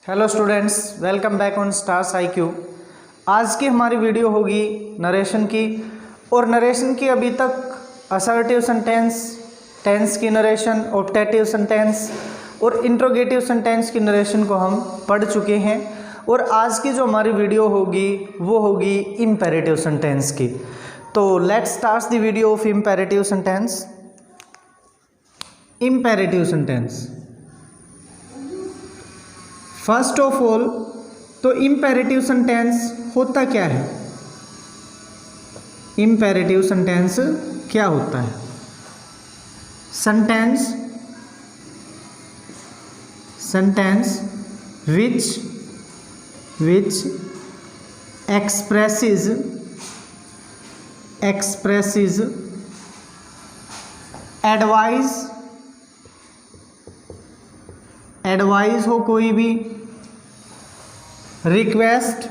Hello students, welcome back on stars IQ। आज की हमारी वीडियो होगी नरेशन की। और नरेशन की अभी तक असर्टिव सेंटेंस, टेंस की नरेशन, ऑप्टेटिव सेंटेंस और इंट्रोगेटिव सेंटेंस की नरेशन को हम पढ़ चुके हैं। और आज की जो हमारी वीडियो होगी वो होगी इम्पेरेटिव सेंटेंस की। तो let's start the video of imperative sentence. Imperative sentence, first of all तो इम्पेरेटिव सेंटेंस होता क्या है? इम्पेरेटिव सेंटेंस क्या होता है? सेंटेंस which expresses एडवाइस हो कोई भी, रिक्वेस्ट,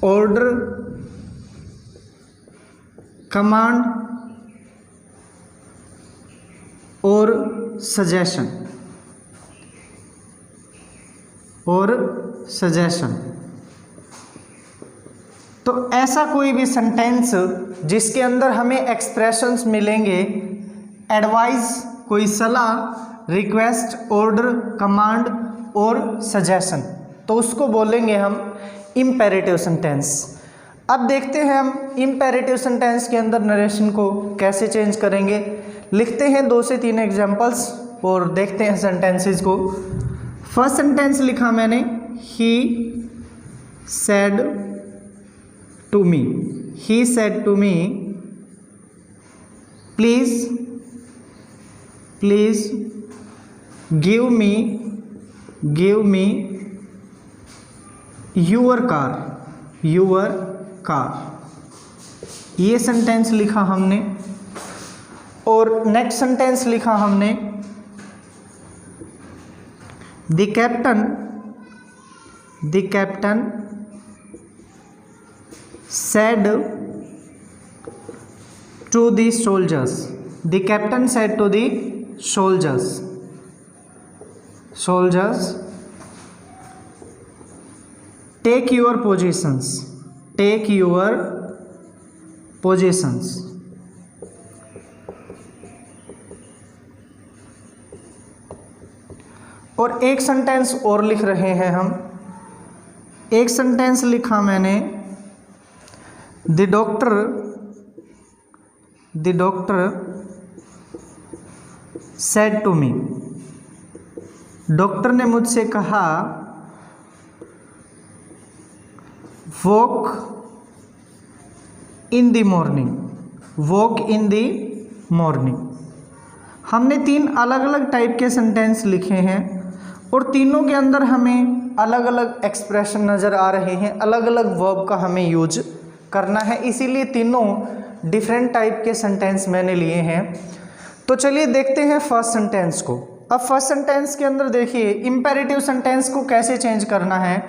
ऑर्डर, कमांड और सजेशन तो ऐसा कोई भी सेंटेंस जिसके अंदर हमें एक्सप्रेशंस मिलेंगे, एडवाइस कोई सलाह, रिक्वेस्ट, ऑर्डर, कमांड और सजेशन, तो उसको बोलेंगे हम इम्पेरेटिव सेंटेंस। अब देखते हैं हम इम्पेरेटिव सेंटेंस के अंदर नरेशन को कैसे चेंज करेंगे। लिखते हैं 2 से 3 एग्जांपल्स और देखते हैं सेंटेंसेस को। फर्स्ट सेंटेंस लिखा मैंने, he said to me please give me your car. ये सेंटेंस लिखा हमने। और नेक्स्ट सेंटेंस लिखा हमने, the captain said to the soldiers, the captain said to the soldiers, take your positions। और एक सेंटेंस और लिख रहे हैं हम। एक सेंटेंस लिखा मैंने, The doctor said to me, doctor ने मुझसे कहा, वॉक इन द मॉर्निंग। हमने 3 अलग अलग टाइप के सेंटेंस लिखे हैं और तीनों के अंदर हमें अलग अलग एक्सप्रेशन नज़र आ रहे हैं, अलग अलग वर्ब का हमें यूज करना है, इसीलिए तीनों डिफरेंट टाइप के सेंटेंस मैंने लिए हैं। तो चलिए देखते हैं फर्स्ट सेंटेंस को। अब फर्स्ट सेंटेंस के अंदर देखिए इम्पेरेटिव सेंटेंस को कैसे चेंज करना है।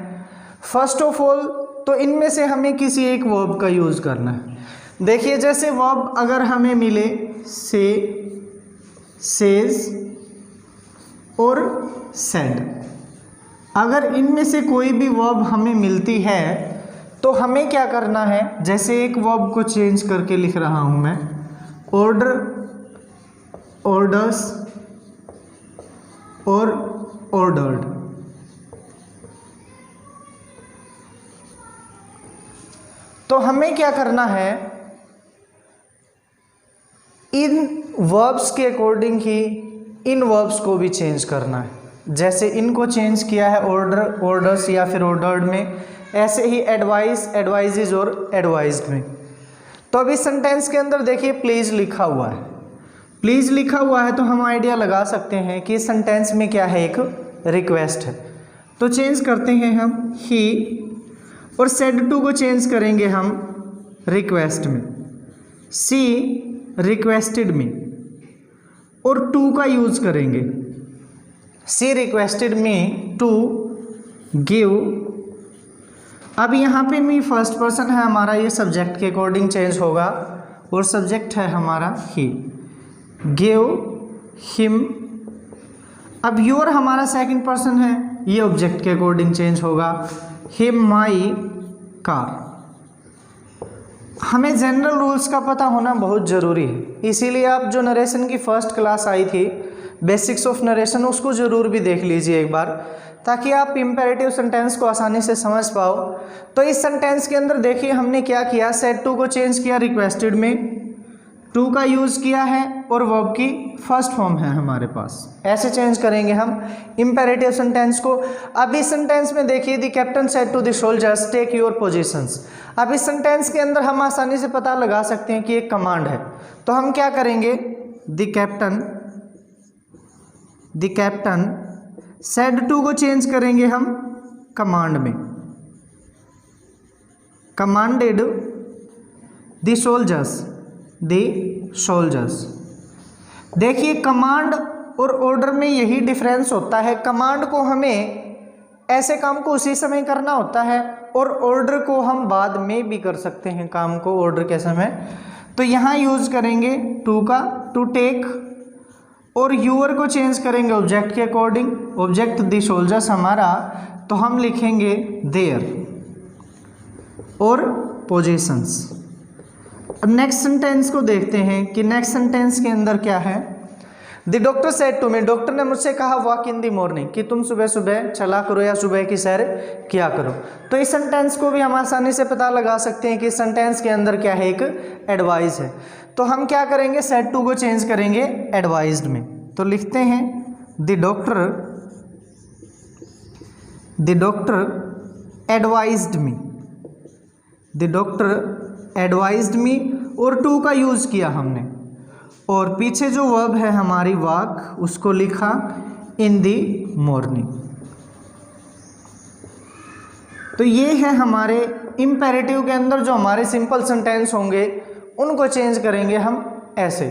फर्स्ट ऑफ ऑल तो इनमें से हमें किसी एक वर्ब का यूज़ करना है। देखिए जैसे वर्ब अगर हमें मिले से, सेज और सेड, अगर इनमें से कोई भी वर्ब हमें मिलती है तो हमें क्या करना है, जैसे एक वर्ब को चेंज करके लिख रहा हूं मैं, ऑर्डर, ऑर्डर्स और ऑर्डर्ड। तो हमें क्या करना है, इन वर्ब्स के अकॉर्डिंग ही इन वर्ब्स को भी चेंज करना है। जैसे इनको चेंज किया है ऑर्डर, ऑर्डर्स या फिर ऑर्डर्ड में, ऐसे ही एडवाइस, एडवाइजेज और एडवाइज्ड में। तो अब इस सेंटेंस के अंदर देखिए प्लीज़ लिखा हुआ है। प्लीज़ लिखा हुआ है तो हम आइडिया लगा सकते हैं कि इस सेंटेंस में क्या है, एक रिक्वेस्ट है। तो चेंज करते हैं हम ही, और सेड टू को चेंज करेंगे हम रिक्वेस्ट में, सी रिक्वेस्टेड मी, और टू का यूज करेंगे, सी रिक्वेस्टेड मी टू गिव। अब यहाँ पे मी फर्स्ट पर्सन है हमारा, ये सब्जेक्ट के अकॉर्डिंग चेंज होगा, और सब्जेक्ट है हमारा ही। गिव हिम अब योर हमारा सेकंड पर्सन है, ये ऑब्जेक्ट के अकॉर्डिंग चेंज होगा, हिम माई कार। हमें जनरल रूल्स का पता होना बहुत ज़रूरी है, इसीलिए आप जो नरेशन की फर्स्ट क्लास आई थी बेसिक्स ऑफ नरेशन, उसको ज़रूर भी देख लीजिए एक बार, ताकि आप इम्पेरेटिव सेंटेंस को आसानी से समझ पाओ। तो इस सेंटेंस के अंदर देखिए हमने क्या किया, सेड टू को चेंज किया रिक्वेस्टेड में, टू का यूज़ किया है और वर्ब की फर्स्ट फॉर्म है हमारे पास, ऐसे चेंज करेंगे हम इम्पेरेटिव सेंटेंस को। अब इस सेंटेंस में देखिए the captain said to the soldiers take your positions. अब इस सेंटेंस के अंदर हम आसानी से पता लगा सकते हैं कि एक कमांड है, तो हम क्या करेंगे, द कैप्टन सेड टू को चेंज करेंगे हम कमांड में, कमांडेड द सोल्जर्स। देखिए कमांड और ऑर्डर में यही डिफरेंस होता है, कमांड को हमें ऐसे काम को उसी समय करना होता है और ऑर्डर को हम बाद में भी कर सकते हैं काम को ऑर्डर के समय। तो यहाँ यूज़ करेंगे टू का, टू टेक, और यूअर को चेंज करेंगे ऑब्जेक्ट के अकॉर्डिंग, ऑब्जेक्ट द सोल्जर्स हमारा, तो हम लिखेंगे देयर और पोजीशंस। अब नेक्स्ट सेंटेंस को देखते हैं कि नेक्स्ट सेंटेंस के अंदर क्या है। The doctor said to me, doctor ने मुझसे कहा वॉक इन द मॉर्निंग, कि तुम सुबह सुबह चला करो या सुबह की सैर किया करो। तो इस सेंटेंस को भी हम आसानी से पता लगा सकते हैं कि इस सेंटेंस के अंदर क्या है, एक एडवाइस है। तो हम क्या करेंगे, सेड टू को चेंज करेंगे एडवाइज्ड में, तो लिखते हैं the doctor advised me, the doctor advised me, और टू का यूज़ किया हमने, और पीछे जो वर्ब है हमारी वॉक, उसको लिखा इन दी मॉर्निंग। तो ये है हमारे इम्पेरेटिव के अंदर जो हमारे सिंपल सेंटेंस होंगे उनको चेंज करेंगे हम ऐसे।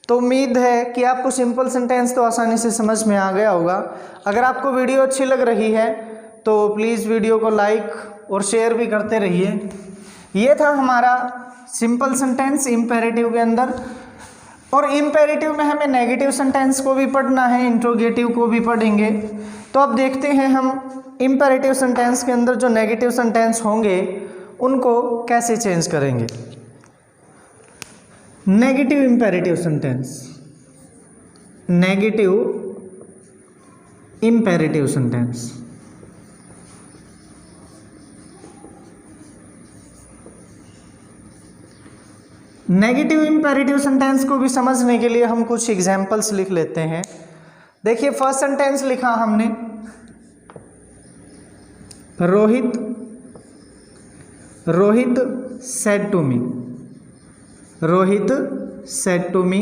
तो उम्मीद है कि आपको सिंपल सेंटेंस तो आसानी से समझ में आ गया होगा। अगर आपको वीडियो अच्छी लग रही है तो प्लीज़ वीडियो को लाइक और शेयर भी करते रहिए। ये था हमारा सिंपल सेंटेंस इम्पेरेटिव के अंदर। और इम्पेरेटिव में हमें नेगेटिव सेंटेंस को भी पढ़ना है, इंट्रोगेटिव को भी पढ़ेंगे। तो अब देखते हैं हम इम्पेरेटिव सेंटेंस के अंदर जो नेगेटिव सेंटेंस होंगे उनको कैसे चेंज करेंगे। Negative imperative sentence, negative imperative sentence. Negative imperative sentence को भी समझने के लिए हम कुछ एग्जाम्पल्स लिख लेते हैं। देखिए फर्स्ट सेंटेंस लिखा हमने, Rohit said to me, Rohit said to me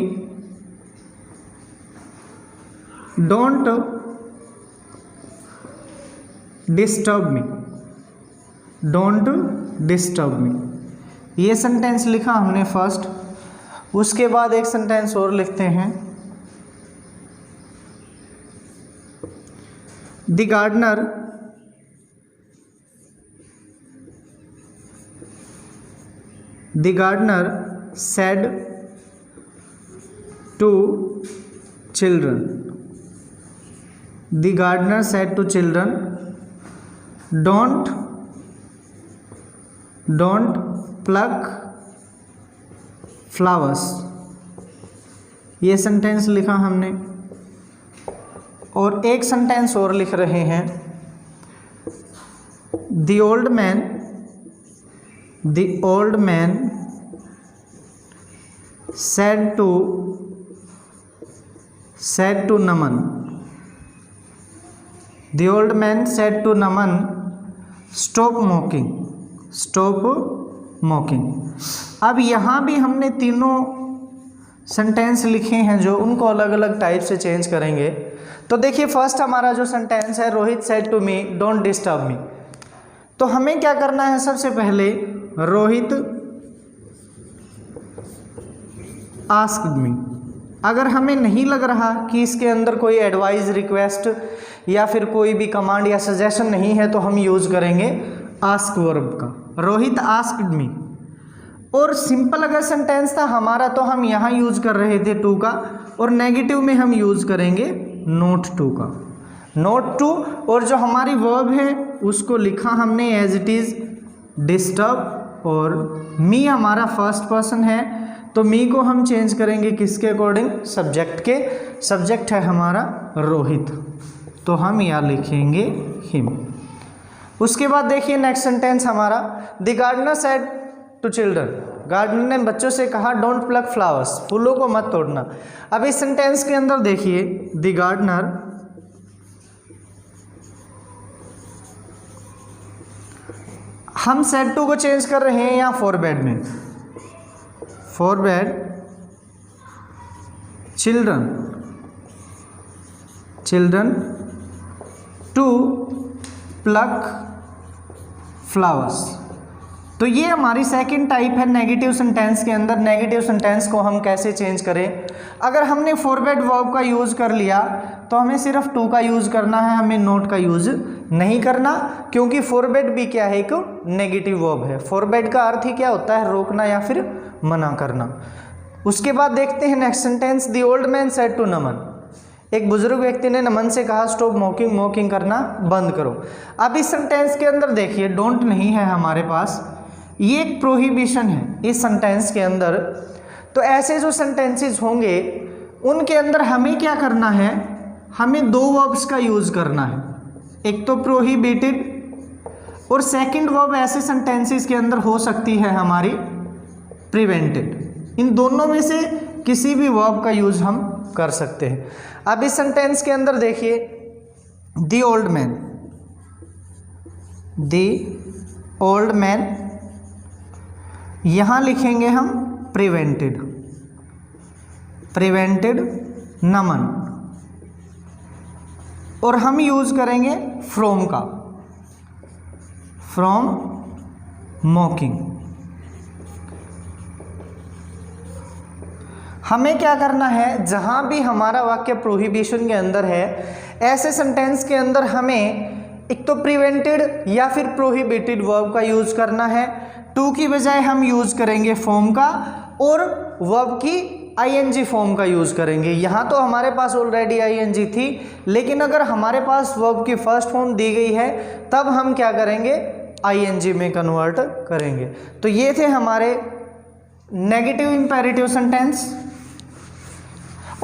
don't disturb me, don't disturb me. ये सेंटेंस लिखा हमने फर्स्ट। उसके बाद एक सेंटेंस और लिखते हैं, the gardener said to children, the gardener said to children don't pluck flowers. ये सेंटेंस लिखा हमने। और एक सेंटेंस और लिख रहे हैं, the old man said to Naman, the old man said to Naman stop mocking. अब यहाँ भी हमने तीनों सेंटेंस लिखे हैं जो उनको अलग अलग टाइप से चेंज करेंगे। तो देखिए फर्स्ट हमारा जो सेंटेंस है, Rohit said to me don't disturb me. तो हमें क्या करना है, सबसे पहले रोहित आस्क्ड मी। अगर हमें नहीं लग रहा कि इसके अंदर कोई एडवाइस, रिक्वेस्ट या फिर कोई भी कमांड या सजेशन नहीं है तो हम यूज़ करेंगे आस्क वर्ब का, रोहित आस्क्ड मी। और सिंपल अगर सेंटेंस था हमारा तो हम यहाँ यूज़ कर रहे थे टू का, और नेगेटिव में हम यूज़ करेंगे नोट टू का, नोट टू, और जो हमारी वर्ब है उसको लिखा हमने एज इट इज़ डिस्टर्ब, और मी हमारा फर्स्ट पर्सन है तो मी को हम चेंज करेंगे किसके अकॉर्डिंग, सब्जेक्ट के, सब्जेक्ट है हमारा रोहित, तो हम यहाँ लिखेंगे हिम। उसके बाद देखिए नेक्स्ट सेंटेंस हमारा, the gardener said to children, gardener ने बच्चों से कहा डोंट प्लक फ्लावर्स, फूलों को मत तोड़ना। अब इस सेंटेंस के अंदर देखिए द गार्डनर हम सेड टू को चेंज कर रहे हैं यहाँ फॉरबैड में, forbad children, children to pluck flowers. तो ये हमारी सेकंड टाइप है नेगेटिव सेंटेंस के अंदर। नेगेटिव सेंटेंस को हम कैसे चेंज करें, अगर हमने फॉरवर्ड वर्ब का यूज़ कर लिया तो हमें सिर्फ टू का यूज़ करना है, हमें नोट का यूज़ नहीं करना, क्योंकि फॉरवर्ड भी क्या है, एक नेगेटिव वर्ब है। फॉरवर्ड का अर्थ ही क्या होता है, रोकना या फिर मना करना। उसके बाद देखते हैं next sentence, the old man said to Naman, एक बुजुर्ग व्यक्ति ने नमन से कहा स्टॉप मॉकिंग, मॉकिंग करना बंद करो। अब इस सेंटेंस के अंदर देखिए डोंट नहीं है हमारे पास, ये एक प्रोहिबिशन है इस सेंटेंस के अंदर। तो ऐसे जो सेंटेंसेस होंगे उनके अंदर हमें क्या करना है, हमें दो वर्ब्स का यूज़ करना है, एक तो प्रोहिबिटेड और सेकंड वर्ब ऐसे सेंटेंसेस के अंदर हो सकती है हमारी प्रिवेंटेड। इन दोनों में से किसी भी वर्ब का यूज़ हम कर सकते हैं। अब इस सेंटेंस के अंदर देखिए the old man, the old man, यहाँ लिखेंगे हम प्रिवेंटेड, प्रिवेंटेड नमन, और हम यूज करेंगे फ्रॉम का, फ्रॉम मॉकिंग। हमें क्या करना है, जहां भी हमारा वाक्य प्रोहिबिशन के अंदर है, ऐसे सेंटेंस के अंदर हमें एक तो प्रिवेंटेड या फिर प्रोहिबिटेड वर्ब का यूज करना है। टू की बजाय हम यूज करेंगे फॉर्म का, और वर्ब की आईएनजी फॉर्म का यूज करेंगे। यहाँ तो हमारे पास ऑलरेडी आईएनजी थी, लेकिन अगर हमारे पास वर्ब की फर्स्ट फॉर्म दी गई है तब हम क्या करेंगे, आईएनजी में कन्वर्ट करेंगे। तो ये थे हमारे नेगेटिव इंपेरेटिव सेंटेंस।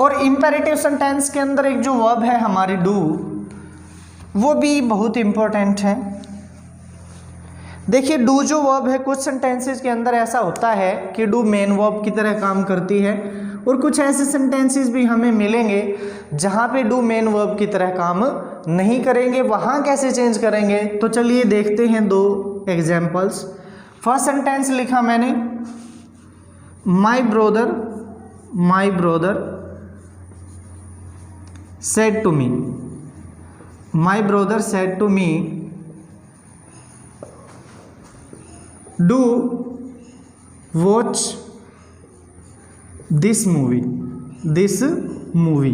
और इंपेरेटिव सेंटेंस के अंदर एक जो वर्ब है हमारी डू, वो भी बहुत इंपॉर्टेंट है। देखिए डू जो वर्ब है, कुछ सेंटेंसेस के अंदर ऐसा होता है कि डू मेन वर्ब की तरह काम करती है, और कुछ ऐसे सेंटेंसेस भी हमें मिलेंगे जहाँ पे डू मेन वर्ब की तरह काम नहीं करेंगे। वहाँ कैसे चेंज करेंगे, तो चलिए देखते हैं दो एग्जाम्पल्स। फर्स्ट सेंटेंस लिखा मैंने, my brother said to me, my brother said to me do watch this movie.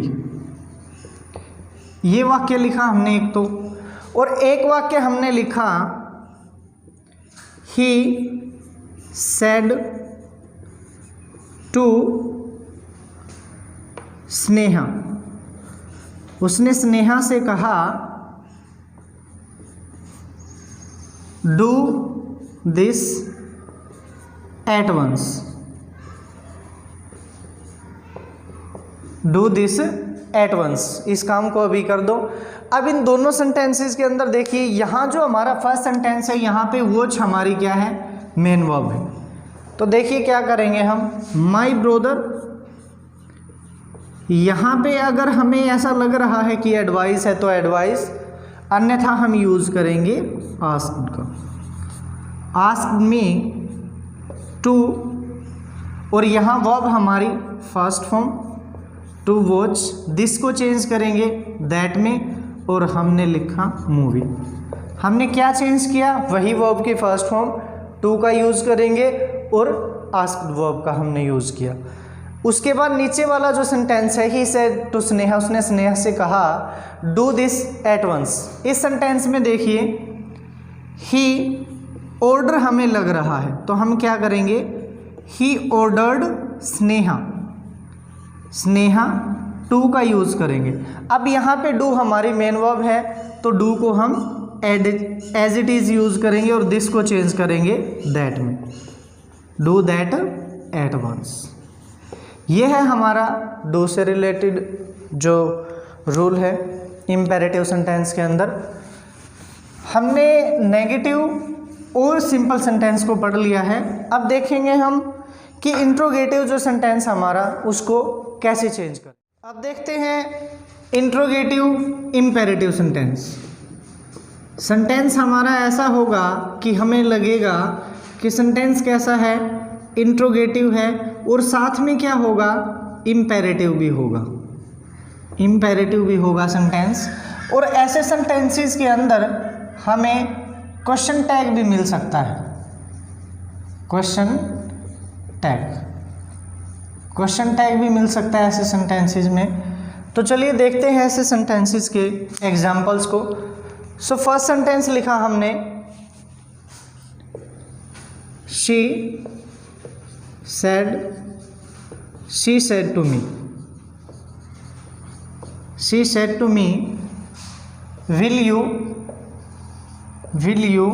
ये वाक्य लिखा हमने एक तो, और एक वाक्य हमने लिखा ही सेड टू स्नेहा, उसने स्नेहा से कहा do this at once, do this at once, इस काम को अभी कर दो। अब इन दोनों सेंटेंसेस के अंदर देखिए, यहाँ जो हमारा फर्स्ट सेंटेंस है यहाँ पे वॉच हमारी क्या है, मेन वर्ब है। तो देखिए क्या करेंगे हम, माई ब्रोदर, यहाँ पे अगर हमें ऐसा लग रहा है कि एडवाइस है तो एडवाइस, अन्यथा हम यूज़ करेंगे आस्क्ड का, आस्क्ड मी टू, और यहाँ वर्ब हमारी first form to watch, this को चेंज करेंगे दैट में, और हमने लिखा मूवी। हमने क्या चेंज किया, वही वर्ब की फर्स्ट फॉर्म टू का यूज़ करेंगे और आस्क्ड वर्ब का हमने यूज़ किया। उसके बाद नीचे वाला जो सेंटेंस है, ही सेड टू स्नेहा, उसने स्नेहा से कहा डू दिस एट वंस। इस सेंटेंस में देखिए ही ऑर्डर हमें लग रहा है, तो हम क्या करेंगे, he ordered Sneha, Sneha to का यूज़ करेंगे। अब यहाँ पे डू हमारी मेन वर्ब है तो डू को हम एज इट इज़ यूज़ करेंगे और दिस को चेंज करेंगे दैट में, डू दैट एट वंस। ये है हमारा डू से रिलेटेड जो रूल है इम्पेरेटिव सेंटेंस के अंदर। हमने नेगेटिव और सिंपल सेंटेंस को पढ़ लिया है। अब देखेंगे हम कि इंट्रोगेटिव जो सेंटेंस हमारा उसको कैसे चेंज करें। अब देखते हैं इंट्रोगेटिव इम्पेरेटिव सेंटेंस। सेंटेंस हमारा ऐसा होगा कि हमें लगेगा कि सेंटेंस कैसा है, इंट्रोगेटिव है और साथ में क्या होगा, इम्पेरेटिव भी होगा, इम्पेरेटिव भी होगा सेंटेंस। और ऐसे सेंटेंसेस के अंदर हमें क्वेश्चन टैग भी मिल सकता है, क्वेश्चन टैग भी मिल सकता है ऐसे सेंटेंसेस में। तो चलिए देखते हैं ऐसे सेंटेंसेस के एग्जांपल्स को। सो फर्स्ट सेंटेंस लिखा हमने, she said to me, she said to me will you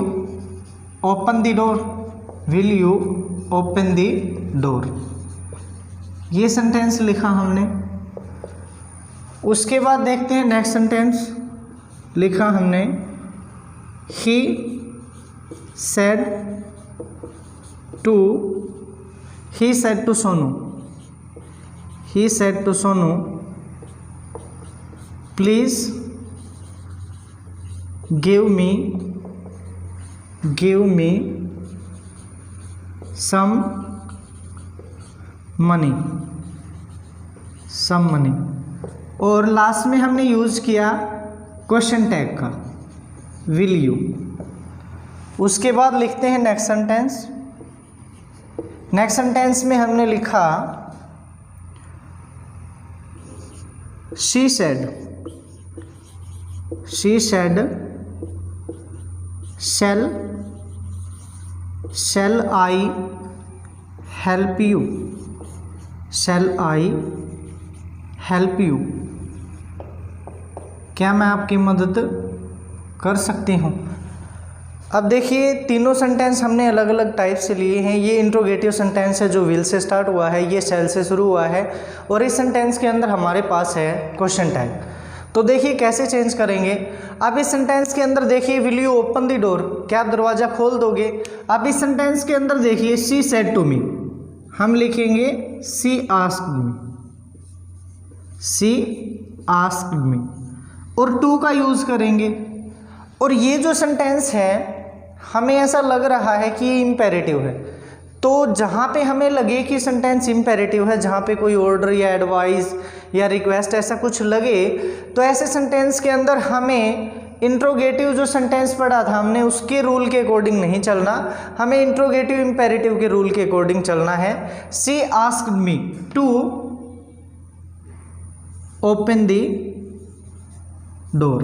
open the door, will you open the door. ये सेंटेंस लिखा हमने। उसके बाद देखते हैं नेक्स्ट सेंटेंस लिखा हमने, he said to Sonu, he said to Sonu please give me some money. और लास्ट में हमने यूज़ किया क्वेश्चन टैग का, विल यू। उसके बाद लिखते हैं नेक्स्ट सेंटेंस। नेक्स्ट सेंटेंस में हमने लिखा, she said shall I help you, क्या मैं आपकी मदद कर सकती हूँ। अब देखिए तीनों सेंटेंस हमने अलग अलग टाइप से लिए हैं। ये इंट्रोगेटिव सेंटेंस है जो विल से स्टार्ट हुआ है, ये शैल से शुरू हुआ है और इस सेंटेंस के अंदर हमारे पास है क्वेश्चन टैग। तो देखिए कैसे चेंज करेंगे। अब इस सेंटेंस के अंदर देखिए, will you open the door, क्या आप दरवाज़ा खोल दोगे। अब इस सेंटेंस के अंदर देखिए, शी सेड टू मी, हम लिखेंगे शी आस्क्ड मी और टू का यूज़ करेंगे। और ये जो सेंटेंस है हमें ऐसा लग रहा है कि ये इम्पेरेटिव है, तो जहाँ पे हमें लगे कि सेंटेंस इम्पेरेटिव है, जहाँ पे कोई ऑर्डर या एडवाइस या रिक्वेस्ट ऐसा कुछ लगे, तो ऐसे सेंटेंस के अंदर हमें इंट्रोगेटिव जो सेंटेंस पढ़ा था हमने उसके रूल के अकॉर्डिंग नहीं चलना, हमें इंट्रोगेटिव इम्पेरेटिव के रूल के अकॉर्डिंग चलना है। She asked me to open the door.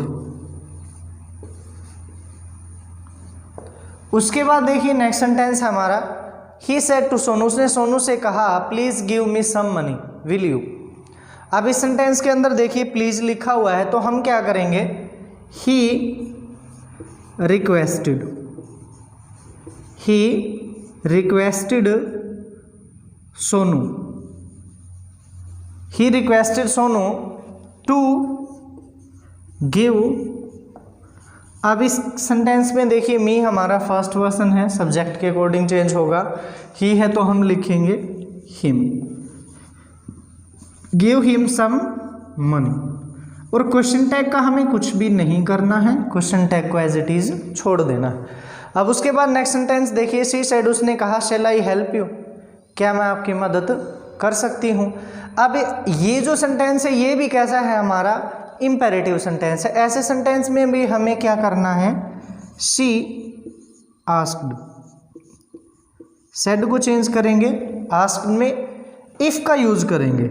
उसके बाद देखिए नेक्स्ट सेंटेंस हमारा, ही सेड टू सोनू, उसने सोनू से कहा please give me some money, will you. अब इस सेंटेंस के अंदर देखिए प्लीज़ लिखा हुआ है, तो हम क्या करेंगे, he requested Sonu to give. अब इस सेंटेंस में देखिए मी हमारा फर्स्ट पर्सन है, सब्जेक्ट के अकॉर्डिंग चेंज होगा, ही है तो हम लिखेंगे him, give him some money. और क्वेश्चन टैग का हमें कुछ भी नहीं करना है, क्वेश्चन टैग को एज इट इज छोड़ देना है। अब उसके बाद नेक्स्ट सेंटेंस देखिए, शी सेड, उसने कहा शैल आई हेल्प यू, क्या मैं आपकी मदद कर सकती हूँ। अब ये जो सेंटेंस है ये भी कैसा है, हमारा इम्पेरेटिव सेंटेंस है। ऐसे सेंटेंस में भी हमें क्या करना है, शी आस्क्ड, सेड को चेंज करेंगे, आस्क्ड में इफ का यूज करेंगे,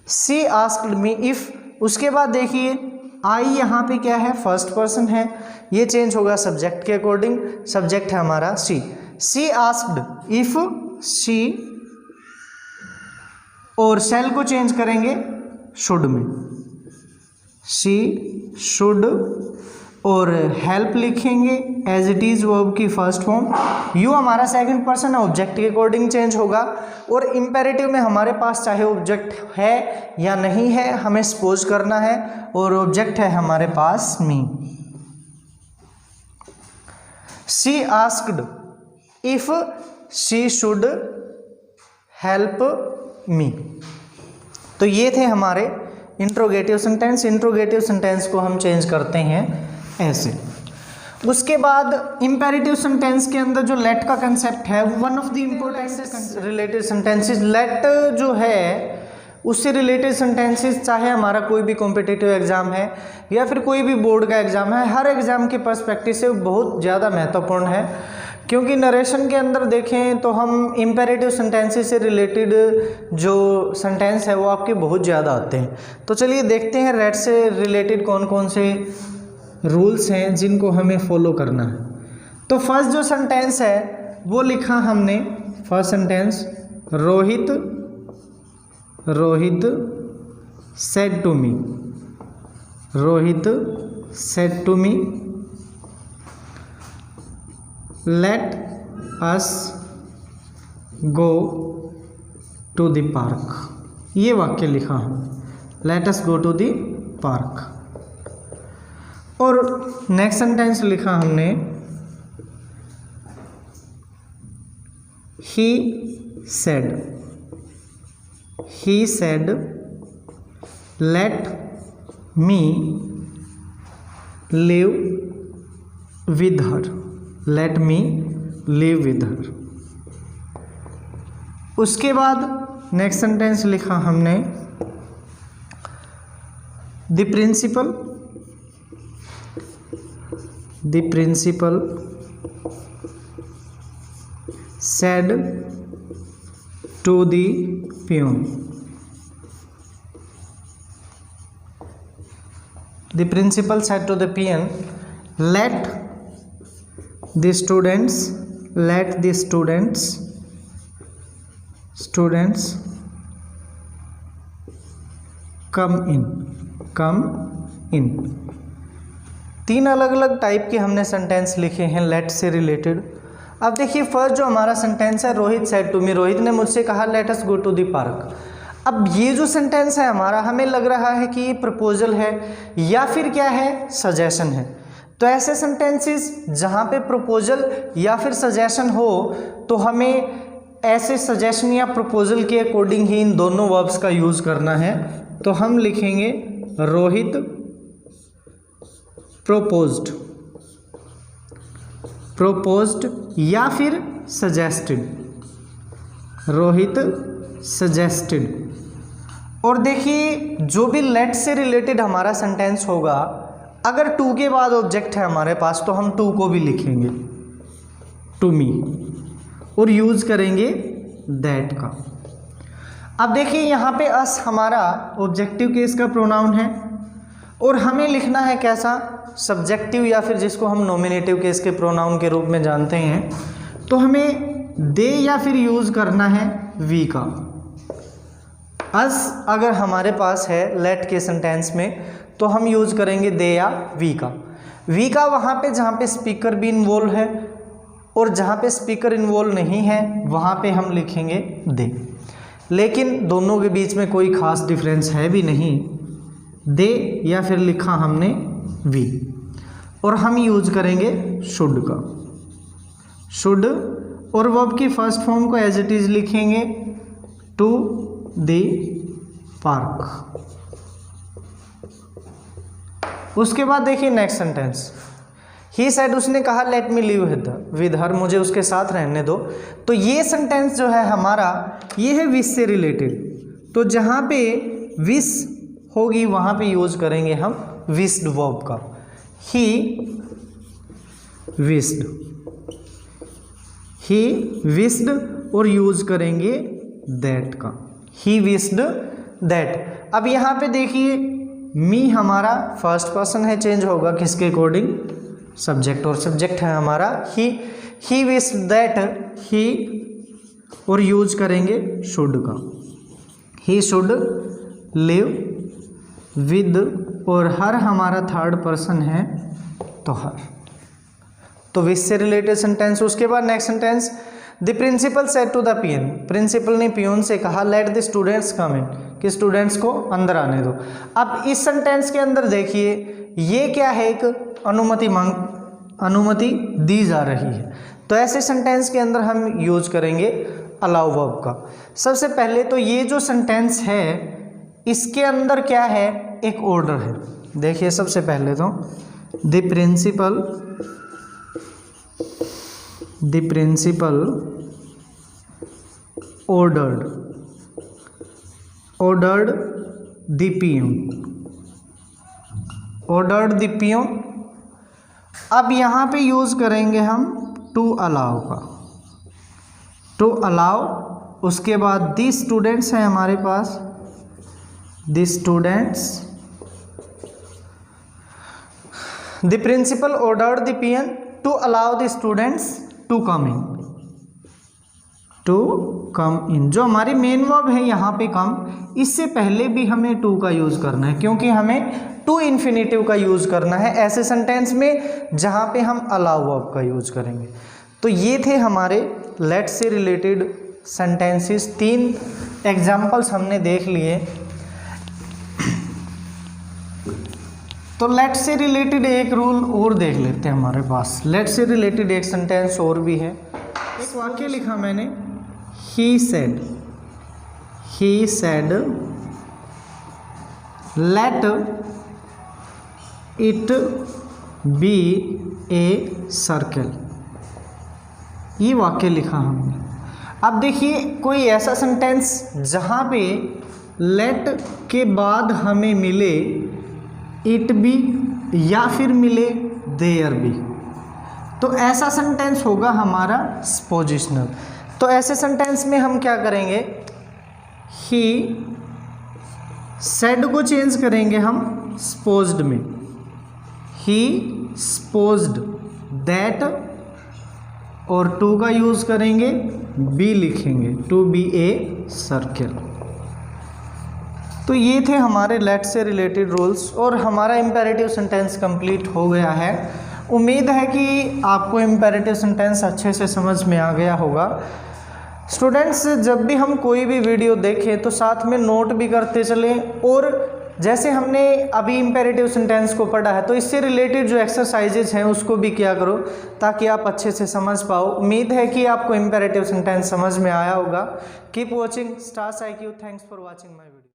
शी आस्क्ड मी इफ। उसके बाद देखिए आई यहाँ पे क्या है, फर्स्ट पर्सन है, ये चेंज होगा सब्जेक्ट के अकॉर्डिंग, सब्जेक्ट है हमारा शी आस्क्ड इफ शी, और शेल को चेंज करेंगे शुड में, शी शुड, और हेल्प लिखेंगे एज इट इज़ वर्ब की फर्स्ट फॉर्म। यू हमारा सेकंड पर्सन है, ऑब्जेक्ट के अकॉर्डिंग चेंज होगा। और इम्पेरेटिव में हमारे पास चाहे ऑब्जेक्ट है या नहीं है हमें सपोज करना है, और ऑब्जेक्ट है हमारे पास me. She asked if she should help me. तो ये थे हमारे इंट्रोगेटिव सेंटेंस। इंट्रोगेटिव सेंटेंस को हम चेंज करते हैं ऐसे। उसके बाद इंपेरेटिव सेंटेंस के अंदर जो लेट का कंसेप्ट है, one of the important related sentences, let जो है उससे रिलेटेड सेंटेंसेस, चाहे हमारा कोई भी कॉम्पिटिटिव एग्जाम है या फिर कोई भी बोर्ड का एग्जाम है, हर एग्जाम के पर्सपेक्टिव से बहुत ज़्यादा महत्वपूर्ण है। क्योंकि नरेशन के अंदर देखें तो हम इंपेरेटिव सेंटेंसेस से रिलेटेड जो सेंटेंस है वो आपके बहुत ज़्यादा आते हैं। तो चलिए देखते हैं लेट से रिलेटेड कौन कौन से रूल्स हैं जिनको हमें फॉलो करना है। तो फर्स्ट जो सेंटेंस है वो लिखा हमने, first sentence, Rohit said to me, Rohit said to me let us go to the park. ये वाक्य लिखा हम, let us go to the park. और नेक्स्ट सेंटेंस लिखा हमने, he said let me live with her, let me live with her. उसके बाद next sentence लिखा हमने, the principal said to the peon, the principal said to the peon, let the students come in। तीन अलग अलग type के हमने sentence लिखे हैं लेट से रिलेटेड। अब देखिए फर्स्ट जो हमारा सेंटेंस है, Rohit said to me, Rohit ने मुझसे कहा let us go to the park. अब ये जो सेंटेंस है हमारा, हमें लग रहा है कि ये प्रपोजल है या फिर क्या है, सजेशन है। तो ऐसे सेंटेंसेस जहाँ पे प्रपोजल या फिर सजेशन हो तो हमें ऐसे सजेशन या प्रपोजल के अकॉर्डिंग ही इन दोनों वर्ब्स का यूज़ करना है। तो हम लिखेंगे रोहित proposed या फिर suggested, रोहित suggested। और देखिए जो भी लेट से रिलेटेड हमारा सेंटेंस होगा, अगर टू के बाद ऑब्जेक्ट है हमारे पास तो हम टू को भी लिखेंगे टू मी और यूज़ करेंगे दैट का। अब देखिए यहाँ पे अस हमारा ऑब्जेक्टिव केस का प्रोनाउन है और हमें लिखना है कैसा, सब्जेक्टिव या फिर जिसको हम नॉमिनेटिव केस के प्रोनाउन के रूप में जानते हैं। तो हमें दे या फिर यूज़ करना है वी का। अस अगर हमारे पास है लेट के सेंटेंस में तो हम यूज़ करेंगे दे या वी का। वी का वहाँ पे जहाँ पे स्पीकर भी इन्वॉल्व है और जहाँ पे स्पीकर इन्वॉल्व नहीं है वहाँ पे हम लिखेंगे दे। लेकिन दोनों के बीच में कोई ख़ास डिफरेंस है भी नहीं, दे या फिर लिखा हमने वी, और हम यूज करेंगे शुड का, शुड, और वर्ब की फर्स्ट फॉर्म को एज इट इज लिखेंगे टू द पार्क। उसके बाद देखिए नेक्स्ट सेंटेंस, ही सेड, उसने कहा लेट मी लिव विद हर, मुझे उसके साथ रहने दो। तो ये सेंटेंस जो है हमारा ये है विश से रिलेटेड। तो जहाँ पे विश होगी वहाँ पे यूज करेंगे हम विश्ड वर्ब का, ही विश्ड, और यूज करेंगे दैट का, ही विश्ड दैट। अब यहाँ पे देखिए मी हमारा फर्स्ट पर्सन है, चेंज होगा किसके अकॉर्डिंग, सब्जेक्ट, और सब्जेक्ट है हमारा ही विश्ड दैट, ही, और यूज करेंगे शुड का, ही शुड लिव विद और हर हमारा थर्ड पर्सन है तो हर, तो विद से रिलेटेड सेंटेंस। उसके बाद next sentence, the principal said to the peon, principal ने पियोन से कहा let the students come in, कि स्टूडेंट्स को अंदर आने दो। अब इस सेंटेंस के अंदर देखिए ये क्या है, एक अनुमति दी जा रही है, तो ऐसे सेंटेंस के अंदर हम यूज करेंगे अलाउ वर्ब का। सबसे पहले तो ये जो सेंटेंस है इसके अंदर क्या है, एक ऑर्डर है। देखिए सबसे पहले तो the principal ordered the pion। अब यहाँ पे यूज करेंगे हम टू अलाउ का, टू अलाउ। उसके बाद दी स्टूडेंट्स हैं हमारे पास, the students, the principal ordered the peon to allow the students to come in, जो हमारी मेन वर्ब है यहाँ पे कम, इससे पहले भी हमें टू का यूज़ करना है, क्योंकि हमें टू इन्फिनेटिव का यूज़ करना है ऐसे सेंटेंस में जहाँ पे हम अलाउ वर्ब का यूज़ करेंगे। तो ये थे हमारे लेट से रिलेटेड सेंटेंसेस, 3 एग्जाम्पल्स हमने देख लिए। तो लेट से रिलेटेड एक रूल और देख लेते हैं हमारे पास। लेट से रिलेटेड एक सेंटेंस और भी है, एक वाक्य लिखा मैंने, he said let it be a circle, ये वाक्य लिखा हमने। अब देखिए कोई ऐसा सेंटेंस जहाँ पे लेट के बाद हमें मिले इट बी या फिर मिले देयर बी, तो ऐसा सेंटेंस होगा हमारा स्पोजिशनल। तो ऐसे सेंटेंस में हम क्या करेंगे, ही सेड को चेंज करेंगे हम स्पोज्ड में, ही स्पोज्ड दैट, और टू का यूज करेंगे बी लिखेंगे, टू बी ए सर्किल। तो ये थे हमारे लेट से रिलेटेड रूल्स और हमारा इम्पेरेटिव सेंटेंस कंप्लीट हो गया है। उम्मीद है कि आपको इम्पेरेटिव सेंटेंस अच्छे से समझ में आ गया होगा। स्टूडेंट्स, जब भी हम कोई भी वीडियो देखें तो साथ में नोट भी करते चलें, और जैसे हमने अभी इम्पेरेटिव सेंटेंस को पढ़ा है तो इससे रिलेटेड जो एक्सरसाइजेज हैं उसको भी किया करो ताकि आप अच्छे से समझ पाओ। उम्मीद है कि आपको इम्पेरेटिव सेंटेंस समझ में आया होगा। Keep watching stars IQ। Thanks for watching my video.